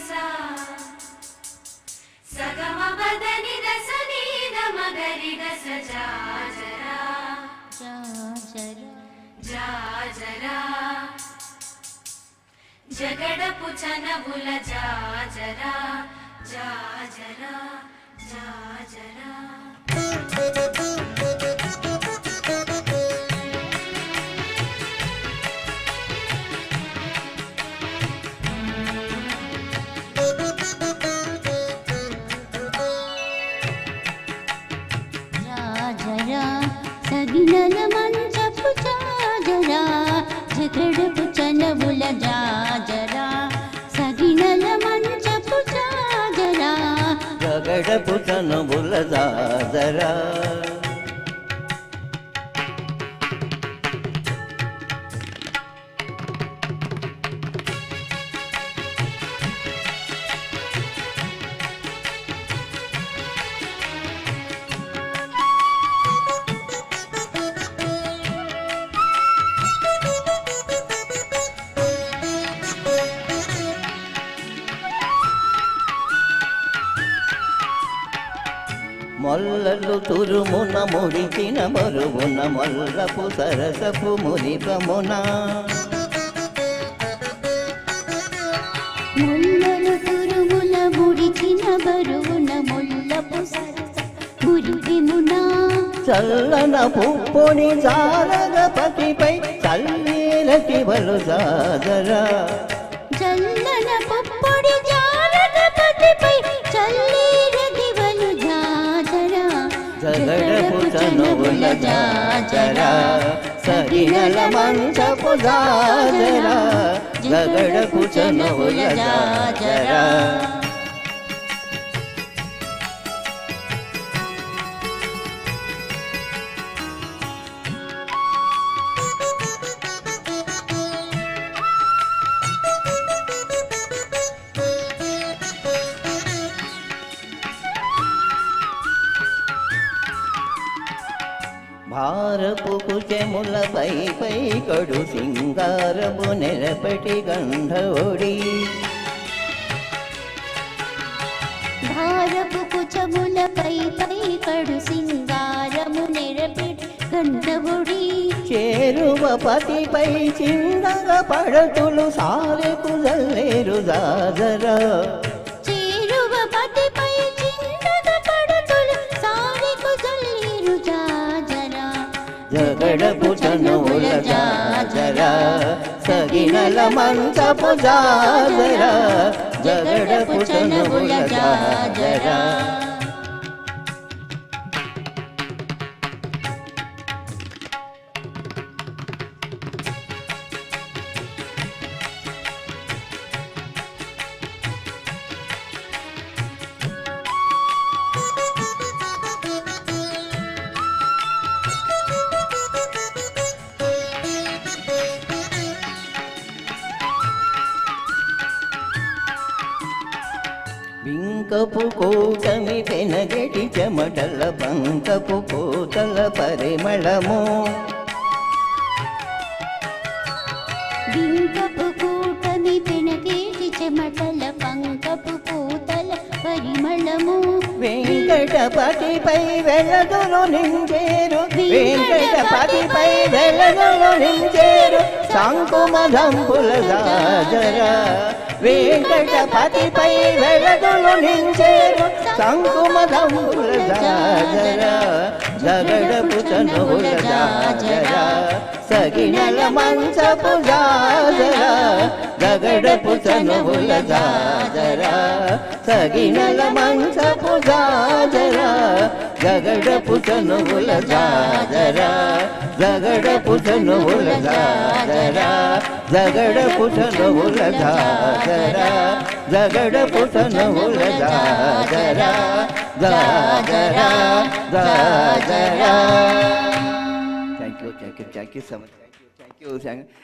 sa sagama badani dasa ni da magari dasa ja jara జగడపు చనవుల జాజరా జాజరా జాజరా జాజరా సగినల మంచపు జాజరా జగడపు చనవుల జాజరా సగినల మంచపు జాజరా జగడపు చనవుల జాజరా మొల్లలు తురుమున మురిచిన మరువున మొల్లపు సరసపు మురిపమున ముల్లలు తురుముల మురిచిన బరువున ముల్లపు సరస మురిపెమున చల్లన పుప్పొని జారగ పతిపై చల్లీరటి బలు జాజరా చల్లన పుప్పొడి జారగ పతిపై చల్లీరటి బలు జాజరా జగడపు చనువుల జాజరా సగినల మంచపు జాజరా జగడపు చనువుల జాజరా భారపు కుచెముల పై పై కడు సింగారము నెరపటి గంధోడి భారపు కుచముల పై పై కడు సింగారము నెరపెటి గంధవుడి చేరువ పతిపై చిందగ పడతులు సారెకు జల్లేరు జాజరా చేరువ పతిపై చిందగ పడతులు సారెకు జల్లేరు జాజరా జగడపు చనువుల జాజరా సగినల మంచపు జాజరా జగడపు చనువుల జాజరా బింకపు కూటమి పెనగటి చెమటల బంకపు పూతల పరిమళము బింకపు కూటమి పెనగేటి చెమటల పంకపు పూతల పరిమళము వెంకటపతిపై వెలదులు నించేరు వెంకటపతిపై వెలదులు నించేరు శంకుమదంపుల జాజరా వెంకటపతిపై వెలదులు నించేరు శంకుమదంపుల జాజరా జగడపు చనువుల జాజరా సగినల మంచపు జాజరా జగడపు చనువుల జాజరా సగినల మంచపు జాజరా జగడపు చనువుల జాజరా జగడపు చనువుల జాజరా జగడపు చనువుల జాజరా జగడపు చనువుల జాజరా జాజరా జాజరా. Thank you so much. Thank you